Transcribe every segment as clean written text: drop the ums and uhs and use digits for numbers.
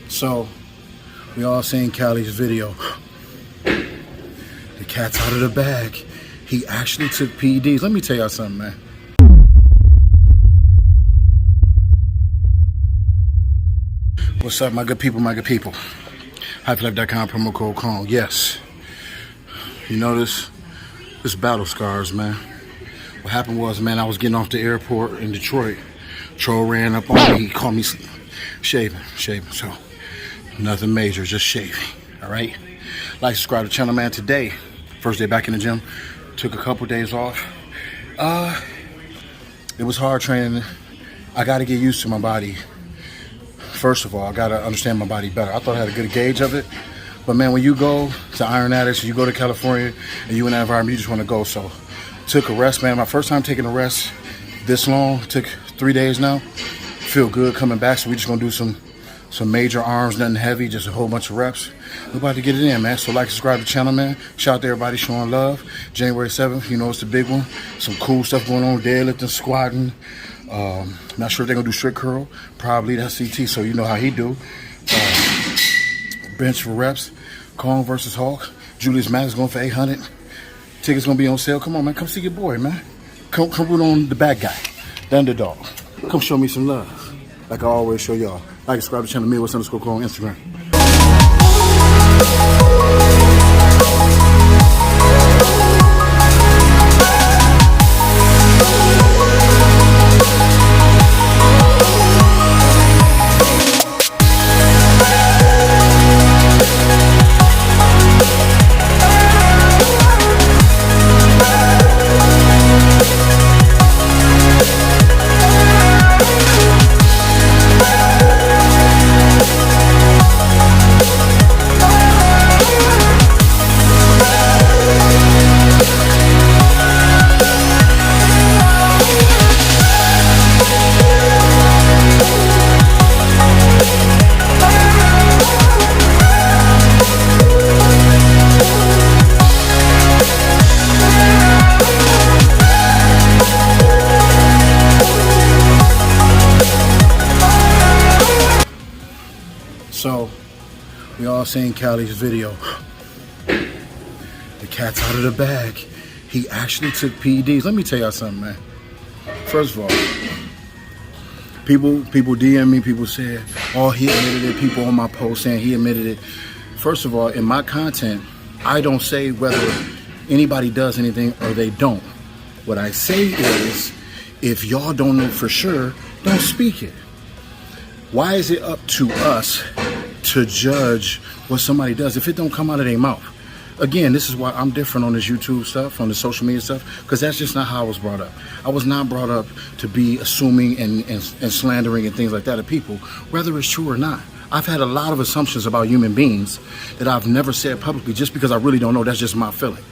So, we all seen Cali's video. The cat's out of the bag. He actually took PEDs. Let me tell y'all something, man. What's up, my good people, my good people? Hyperlife.com, promo code KONG. Yes. You know this battle scars, man. What happened was, man, I was getting off the airport in Detroit. Troll ran up on me. He called me shaving. So, nothing major, just shaving. All right? Like, subscribe to the channel, man. Today, first day back in the gym. Took a couple days off. It was hard training. I got to get used to my body. First of all, I got to understand my body better. I thought I had a good gauge of it. But, man, when you go to Iron Addicts, you go to California, and you in that environment, you just want to go. So, took a rest, man. My first time taking a rest this long. Took 3 days now. Feel good coming back. So, we just going to do some major arms, nothing heavy, just a whole bunch of reps. We're about to get it in, man. So, like, subscribe to the channel, man. Shout out to everybody showing love. January 7th, you know, it's the big one. Some cool stuff going on, deadlifting, squatting. Not sure if they're going to do strict curl. Probably that's CT, so you know how he do. Bench for reps. Kong versus Hulk. Julius Max going for 800. Tickets going to be on sale. Come on, man. Come see your boy, man. Come root on the bad guy, the underdog. Come show me some love. Like I always show y'all. Like, subscribe to the channel, Midwest_Kong on Instagram. So, we all seen Cali's video. The cat's out of the bag. He actually took PEDs. Let me tell y'all something, man. First of all, people DM me, people said, oh, he admitted it. People on my post saying he admitted it. First of all, in my content, I don't say whether anybody does anything or they don't. What I say is, if y'all don't know for sure, don't speak it. Why is it up to us to judge what somebody does if it don't come out of their mouth? Again, this is why I'm different on this YouTube stuff, on the social media stuff, because that's just not how I was brought up. I was not brought up to be assuming and slandering and things like that of people, whether it's true or not. I've had a lot of assumptions about human beings that I've never said publicly just because I really don't know. That's just my feeling.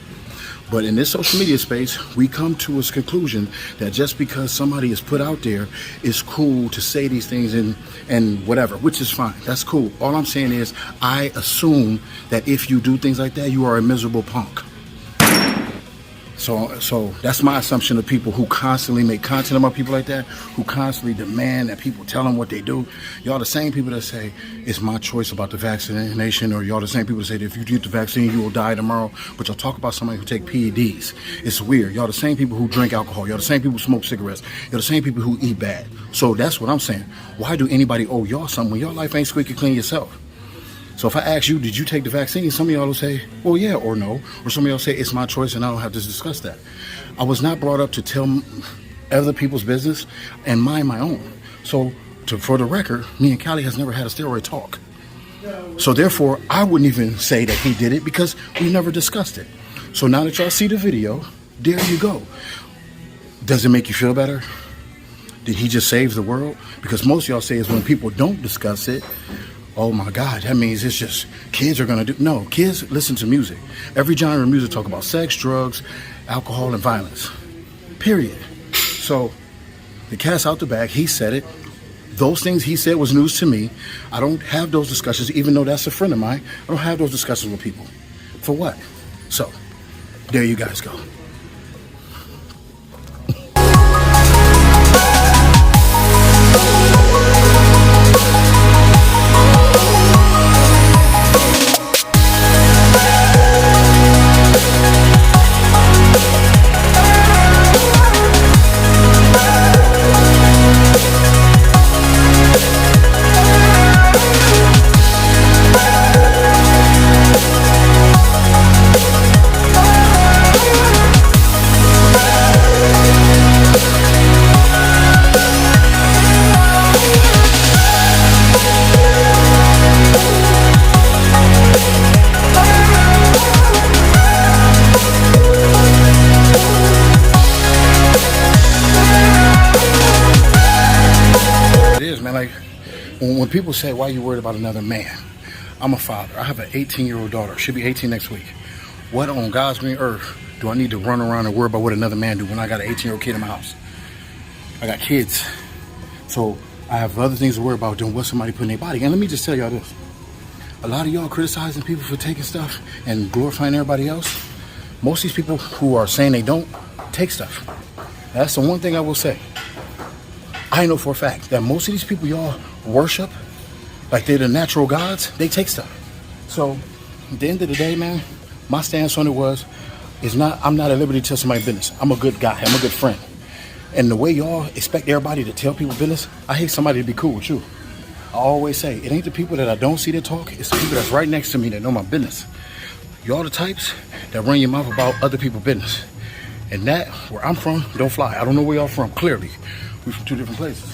But in this social media space, we come to a conclusion that just because somebody is put out there, it's cool to say these things and whatever, which is fine. That's cool. All I'm saying is I assume that if you do things like that, you are a miserable punk. So that's my assumption of people who constantly make content about people like that, who constantly demand that people tell them what they do. Y'all the same people that say, it's my choice about the vaccination, or y'all the same people that say that if you get the vaccine, you will die tomorrow. But y'all talk about somebody who take PEDs. It's weird. Y'all the same people who drink alcohol. Y'all the same people who smoke cigarettes. You're the same people who eat bad. So that's what I'm saying. Why do anybody owe y'all something when your life ain't squeaky clean yourself? So if I ask you, did you take the vaccine? Some of y'all will say, well, yeah, or no. Or some of y'all say, it's my choice and I don't have to discuss that. I was not brought up to tell other people's business and mind my own. So for the record, me and Cali has never had a steroid talk. So therefore, I wouldn't even say that he did it because we never discussed it. So now that y'all see the video, there you go. Does it make you feel better? Did he just save the world? Because most of y'all say is when people don't discuss it, oh my God, that means it's just kids are gonna do. No, kids listen to music. Every genre of music talk about sex, drugs, alcohol, and violence. Period. So the cat's out the bag. He said it. Those things he said was news to me. I don't have those discussions, even though that's a friend of mine. I don't have those discussions with people. For what? So there you guys go. when people say, why are you worried about another man? I'm a father. I have an 18-year-old daughter. She'll be 18 next week. What on God's green earth do I need to run around and worry about what another man do when I got an 18-year-old kid in my house? I got kids. So I have other things to worry about than what somebody put in their body. And let me just tell y'all this. A lot of y'all criticizing people for taking stuff and glorifying everybody else. Most of these people who are saying they don't take stuff. That's the one thing I will say. I know for a fact that most of these people y'all worship like they're the natural gods, they take stuff. So at the end of the day, man, my stance on it I'm not at liberty to tell somebody business. I'm a good guy. I'm a good friend. And the way y'all expect everybody to tell people business, I hate somebody to be cool with you. I always say, it ain't the people that I don't see that talk, it's the people that's right next to me that know my business. Y'all the types that run your mouth about other people's business. And that, where I'm from, don't fly. I don't know where y'all from, clearly. We're from two different places.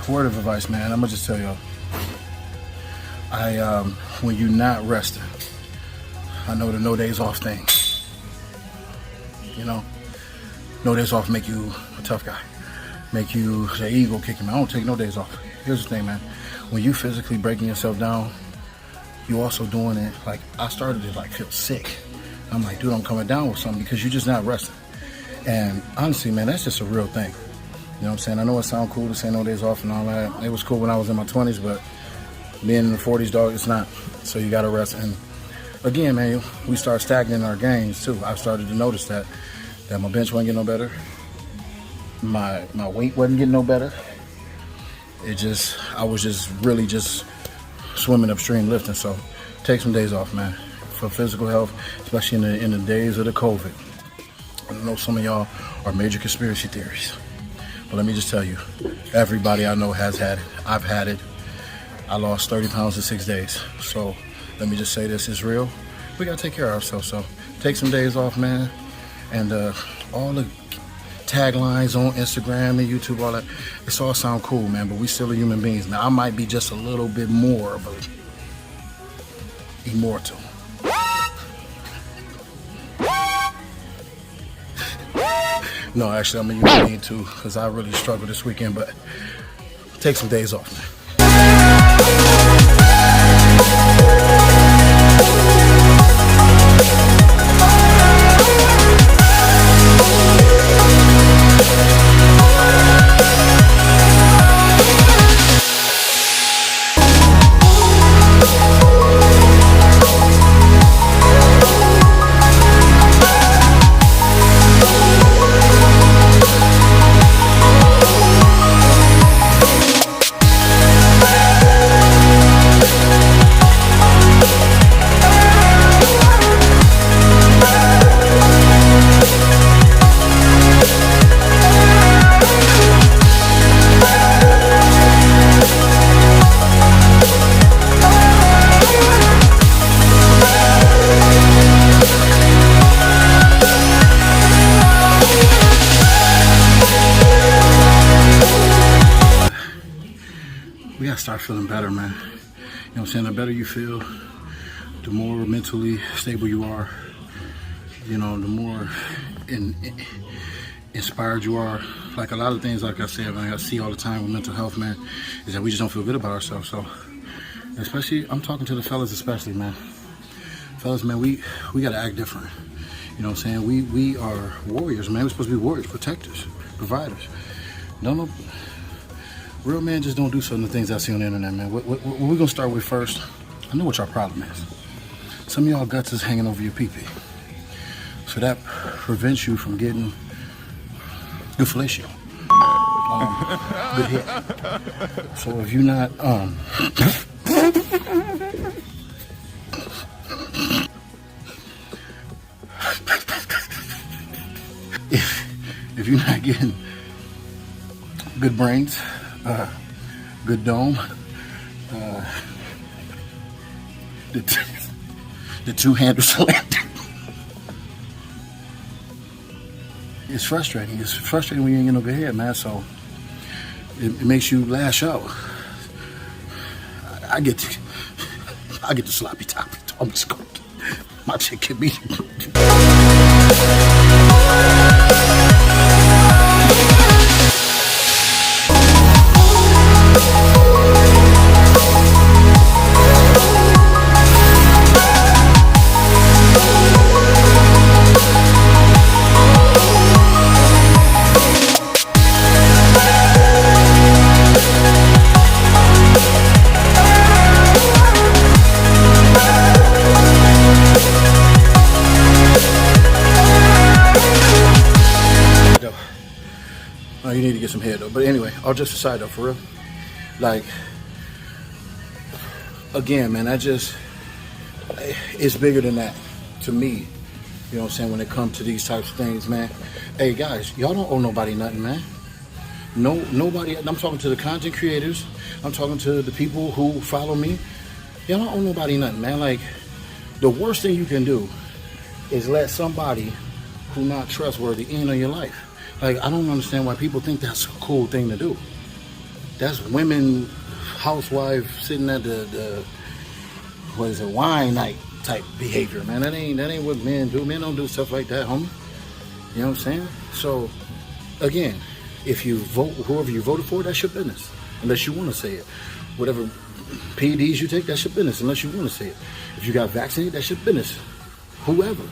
Word of advice, man. I'm gonna just tell y'all. When you're not resting, I know the no days off thing. You know, no days off make you a tough guy. Make you say ego kicking. I don't take no days off. Here's the thing, man. When you physically breaking yourself down, you also doing it. Like I started to feel sick. I'm like, dude, I'm coming down with something because you're just not resting. And honestly, man, that's just a real thing. You know what I'm saying? I know it sounds cool to say no days off and all that. It was cool when I was in my 20s, but being in the 40s, dog, it's not. So you got to rest. And again, man, we start stagnating our gains too. I started to notice that my bench wasn't getting no better. My weight wasn't getting no better. I was just really just swimming upstream lifting. So take some days off, man, for physical health, especially in the days of the COVID. I know some of y'all are major conspiracy theories. But let me just tell you, everybody I know has had it. I've had it. I lost 30 pounds in 6 days. So let me just say this is real. We got to take care of ourselves. So take some days off, man. And all the taglines on Instagram and YouTube, all that, it's all sound cool, man. But we still are human beings. Now, I might be just a little bit more of a immortal. No, actually, I'm a human being too, because I really struggled this weekend, but take some days off, man. We gotta start feeling better, man. You know what I'm saying? The better you feel, the more mentally stable you are, you know, the more inspired you are. Like a lot of things, like I said, man, I see all the time with mental health, man, is that we just don't feel good about ourselves. So, especially, I'm talking to the fellas especially, man. Fellas, man, we gotta act different. You know what I'm saying? We are warriors, man. We're supposed to be warriors, protectors, providers. No, real men just don't do some of the things I see on the internet, man. What we're gonna start with first, I know what your problem is. Some of y'all guts is hanging over your pee-pee. So that prevents you from getting good fellatio. Good hit. So if you're not, If you're not getting good brains, good dome, the two-handle selector. It's frustrating. It's frustrating when you ain't get no good head, man. So it makes you lash out. I get the sloppy toppy. I'm just going. My chick can be. You need to get some head though. But anyway, all just aside though, for real. Like, again, man, it's bigger than that to me. You know what I'm saying? When it comes to these types of things, man. Hey guys, y'all don't owe nobody nothing, man. Nobody. I'm talking to the content creators. I'm talking to the people who follow me. Y'all don't owe nobody nothing, man. Like, the worst thing you can do is let somebody who not trustworthy in on your life. Like, I don't understand why people think that's a cool thing to do. That's women, housewife, sitting at the what is it, wine night type behavior, man. That ain't what men do. Men don't do stuff like that, homie. You know what I'm saying? So, again, if you vote, whoever you voted for, that's your business. Unless you want to say it. Whatever PEDs you take, that's your business. Unless you want to say it. If you got vaccinated, that's your business. Whoever.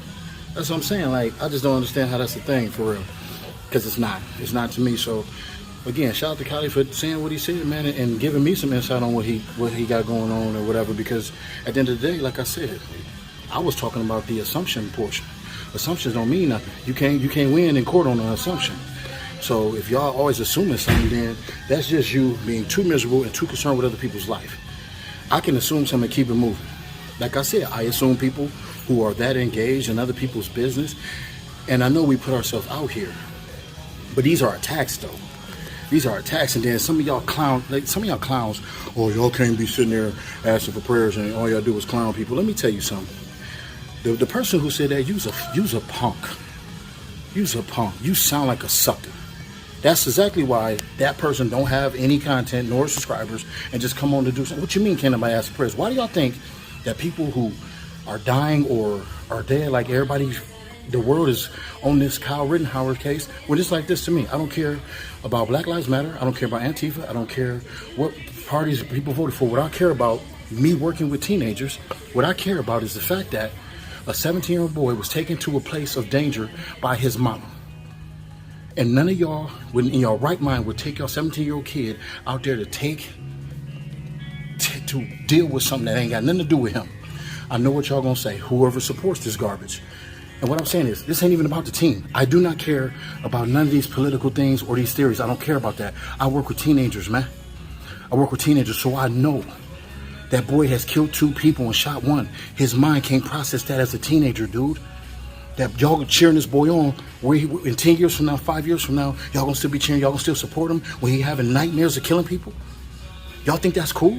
That's what I'm saying. Like, I just don't understand how that's a thing for real. Because it's not to me. So again, shout out to Kylie for saying what he said, man, and giving me some insight on what he got going on or whatever. Because at the end of the day, like I said, I was talking about the assumption portion. Assumptions don't mean nothing. You can't win in court on an assumption. So if y'all always assuming something, then that's just you being too miserable and too concerned with other people's life. I can assume something and keep it moving. Like I said, I assume people who are that engaged in other people's business, and I know we put ourselves out here. But these are attacks, though. These are attacks, and then some of y'all clowns, oh, y'all can't be sitting there asking for prayers and all y'all do is clown people. Let me tell you something. The person who said that, you's a punk. You's a punk. You sound like a sucker. That's exactly why that person don't have any content nor subscribers and just come on to do something. What you mean can't nobody ask for prayers? Why do y'all think that people who are dying or are dead, like everybody, the world is on this Kyle Rittenhouse case? Well, it's like this to me. I don't care about Black Lives Matter. I don't care about Antifa. I don't care what parties people voted for. What I care about, me working with teenagers, what I care about is the fact that a 17-year-old boy was taken to a place of danger by his mama. And none of y'all, in your right mind, would take your 17-year-old kid out there to deal with something that ain't got nothing to do with him. I know what y'all gonna say. Whoever supports this garbage. And what I'm saying is, this ain't even about the team. I do not care about none of these political things or these theories. I don't care about that. I work with teenagers, man. I work with teenagers, so I know that boy has killed 2 people and shot 1. His mind can't process that as a teenager, dude. That y'all cheering this boy on, where he, in 10 years from now, 5 years from now, y'all gonna still be cheering, y'all gonna still support him when he having nightmares of killing people? Y'all think that's cool?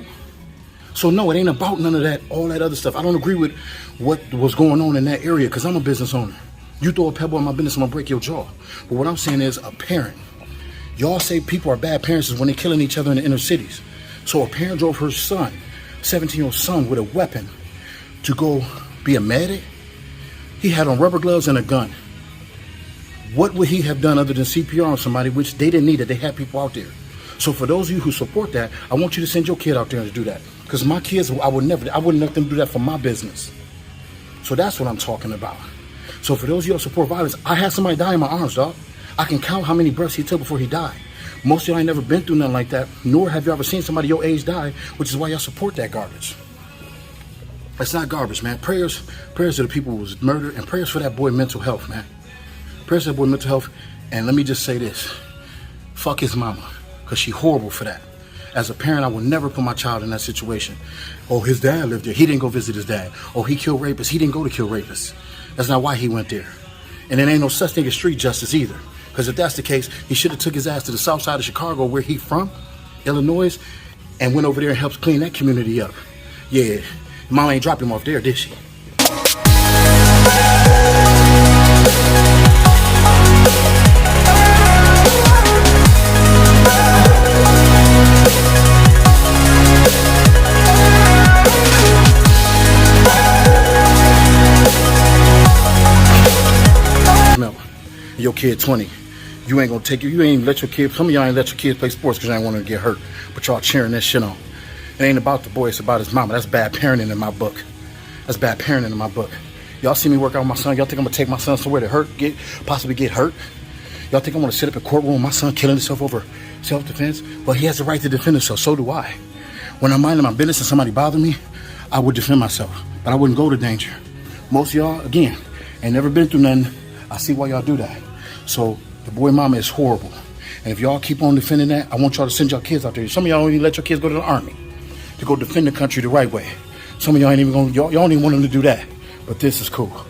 So no, it ain't about none of that, all that other stuff. I don't agree with what was going on in that area because I'm a business owner. You throw a pebble in my business, I'm gonna break your jaw. But what I'm saying is, a parent. Y'all say people are bad parents is when they're killing each other in the inner cities. So a parent drove her son, 17-year-old son, with a weapon to go be a medic. He had on rubber gloves and a gun. What would he have done other than CPR on somebody, which they didn't need it? They had people out there. So for those of you who support that, I want you to send your kid out there to do that. Because my kids, I wouldn't let them do that for my business. So that's what I'm talking about. So for those of you who support violence, I had somebody die in my arms, dog. I can count how many breaths he took before he died. Most of y'all ain't never been through nothing like that, nor have you ever seen somebody your age die, which is why y'all support that garbage. That's not garbage, man. Prayers to the people who was murdered, and prayers for that boy mental health, man. Prayers for that boy mental health. And let me just say this. Fuck his mama, because she horrible for that. As a parent, I will never put my child in that situation. Oh, his dad lived there. He didn't go visit his dad. Oh, he killed rapists. He didn't go to kill rapists. That's not why he went there. And there ain't no such thing as street justice either. Because if that's the case, he should have took his ass to the south side of Chicago, where he from, Illinois, and went over there and helped clean that community up. Yeah, mama ain't dropped him off there, did she? Your kid 20, you ain't gonna take you ain't let your kid, some of y'all ain't let your kids play sports because y'all ain't want to get hurt, but y'all cheering that shit on. It ain't about the boy, it's about his mama. That's bad parenting in my book. That's bad parenting in my book. Y'all see me work out with my son, y'all think I'm gonna take my son somewhere to possibly get hurt? Y'all think I'm gonna sit up in courtroom, my son killing himself over self-defense? Well, he has the right to defend himself, so do I. When I'm minding my business and somebody bother me, I would defend myself, but I wouldn't go to danger. Most of y'all, again, ain't never been through nothing. I see why y'all do that. So the boy mama is horrible. And if y'all keep on defending that, I want y'all to send y'all kids out there. Some of y'all don't even let your kids go to the army to go defend the country the right way. Some of y'all ain't even gonna, y'all don't even want them to do that. But this is cool.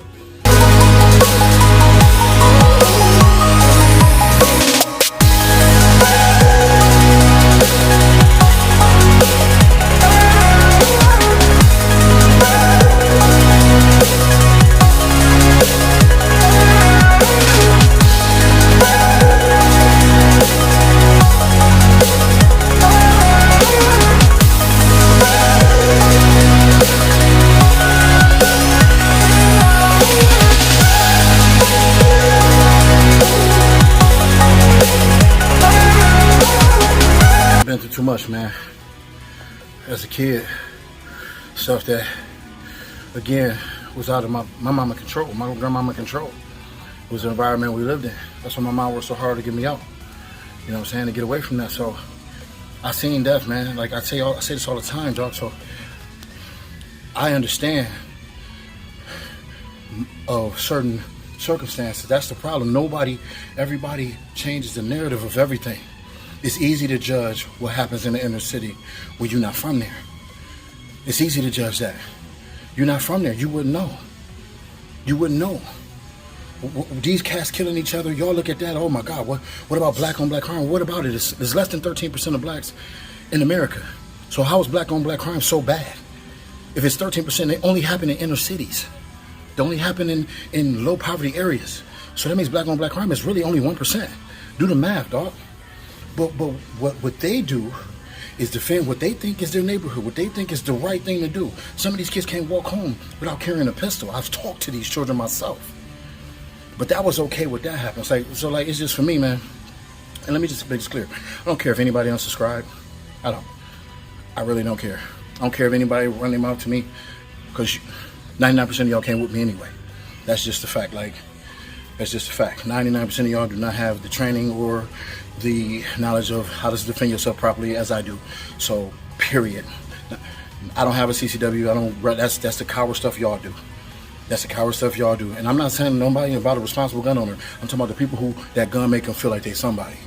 Been through too much, man. As a kid, stuff that, again, was out of my mama control, my grandmama control. It was the environment we lived in. That's why my mom worked so hard to get me out. You know what I'm saying? To get away from that. So I seen death, man. Like I say this all the time, dog. So I understand of certain circumstances. That's the problem. Everybody changes the narrative of everything. It's easy to judge what happens in the inner city when you're not from there. It's easy to judge that. You're not from there. You wouldn't know. You wouldn't know. These cats killing each other, y'all look at that, oh my God, what about black on black crime? What about it? There's less than 13% of blacks in America. So how is black on black crime so bad? If it's 13%, they only happen in inner cities. They only happen in low poverty areas. So that means black on black crime is really only 1%. Do the math, dog. But what they do is defend what they think is their neighborhood, what they think is the right thing to do. Some of these kids can't walk home without carrying a pistol. I've talked to these children myself. But that was okay with that happening. It's just for me, man. And let me just make this clear. I don't care if anybody unsubscribe. I don't. I really don't care. I don't care if anybody run their mouth to me, because 99% of y'all can't whip me anyway. That's just a fact. That's just a fact. 99% of y'all do not have the training or the knowledge of how to defend yourself properly as I do. So, period. I don't have a CCW. That's the coward stuff y'all do. That's the coward stuff y'all do. And I'm not saying nobody about a responsible gun owner. I'm talking about the people who that gun make them feel like they somebody.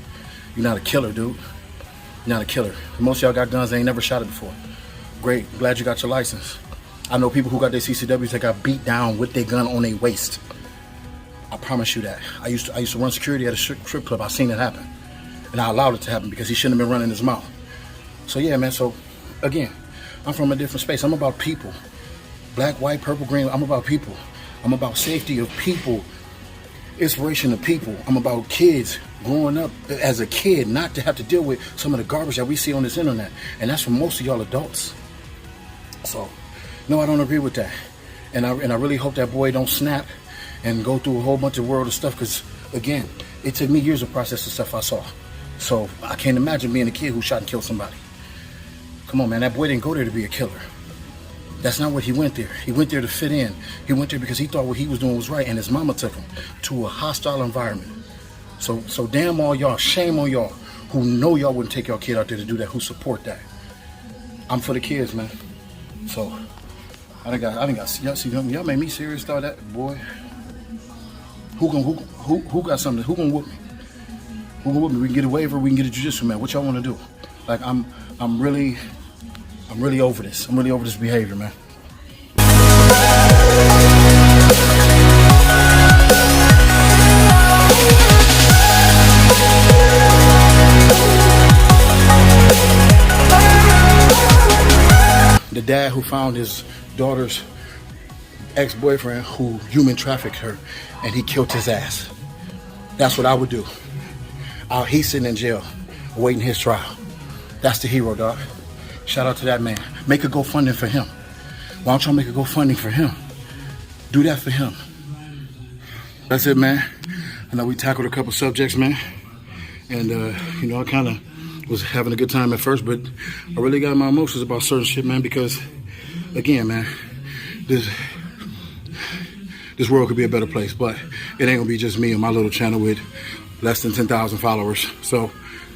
You're not a killer, dude. You're not a killer. Most of y'all got guns, they ain't never shot it before. Great. Glad you got your license. I know people who got their CCWs that got beat down with their gun on their waist. I promise you that. I used to run security at a strip club. I seen it happen. And I allowed it to happen because he shouldn't have been running his mouth. So yeah, man. So again, I'm from a different space. I'm about people. Black, white, purple, green. I'm about people. I'm about safety of people. Inspiration of people. I'm about kids growing up as a kid, not to have to deal with some of the garbage that we see on this internet. And that's for most of y'all adults. So, no, I don't agree with that. And I really hope that boy don't snap and go through a whole bunch of world of stuff, because again, it took me years to process the stuff I saw. So I can't imagine being a kid who shot and killed somebody. Come on, man, that boy didn't go there to be a killer. That's not what he went there. He went there to fit in. He went there because he thought what he was doing was right, and his mama took him to a hostile environment. So damn all y'all, shame on y'all who know y'all wouldn't take y'all kid out there to do that, who support that. I'm for the kids, man. So I done got y'all made me serious about that, boy. Who got something? Who gonna whoop me? Who gonna whoop me? We can get a waiver, we can get a jiu-jitsu, man. What y'all wanna do? Like, I'm I'm really over this. I'm really over this behavior, man. The dad who found his daughter's ex-boyfriend who human trafficked her and he killed his ass. That's what I would do. He's sitting in jail awaiting his trial. That's the hero, dog. Shout out to that man. Make a GoFundMe for him. Why don't y'all make a GoFundMe for him? Do that for him. That's it, man. I know we tackled a couple subjects, man. And, you know, I kind of was having a good time at first, but I really got my emotions about certain shit, man, because, again, man, this world could be a better place, but it ain't gonna be just me and my little channel with less than 10,000 followers. So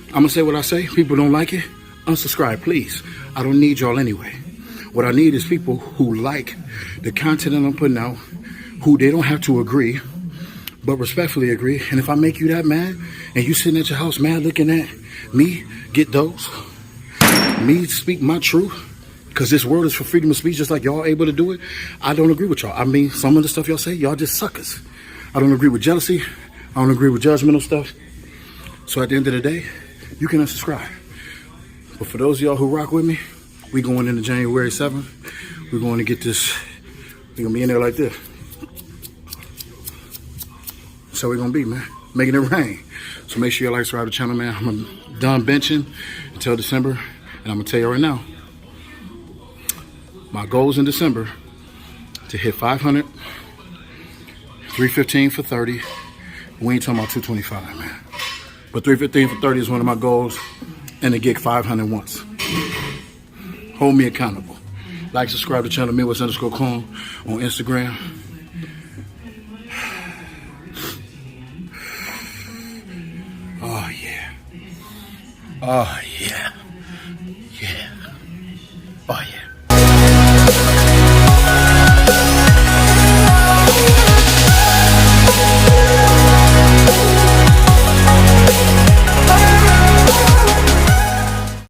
I'm gonna say what I say. People don't like it, unsubscribe, please. I don't need y'all anyway. What I need is people who like the content that I'm putting out, who they don't have to agree, but respectfully agree. And if I make you that mad, and you sitting at your house mad looking at me get those, me speak my truth, because this world is for freedom of speech, just like y'all able to do it, I don't agree with y'all. I mean, some of the stuff y'all say, y'all just suckers. I don't agree with jealousy. I don't agree with judgmental stuff. So at the end of the day, you can unsubscribe. But for those of y'all who rock with me, we going into January 7th. We're going to get this, we're going to be in there like this. So we're going to be, man, making it rain. So make sure you like, subscribe to the channel, man. I'm done benching until December. And I'm going to tell you right now, my goals in December to hit 500, 315 for 30. We ain't talking about 225, man. But 315 for 30 is one of my goals, and to get 500 once. Hold me accountable. Like, subscribe to the channel, Midwest_Calm on Instagram. Oh, yeah. Oh, yeah.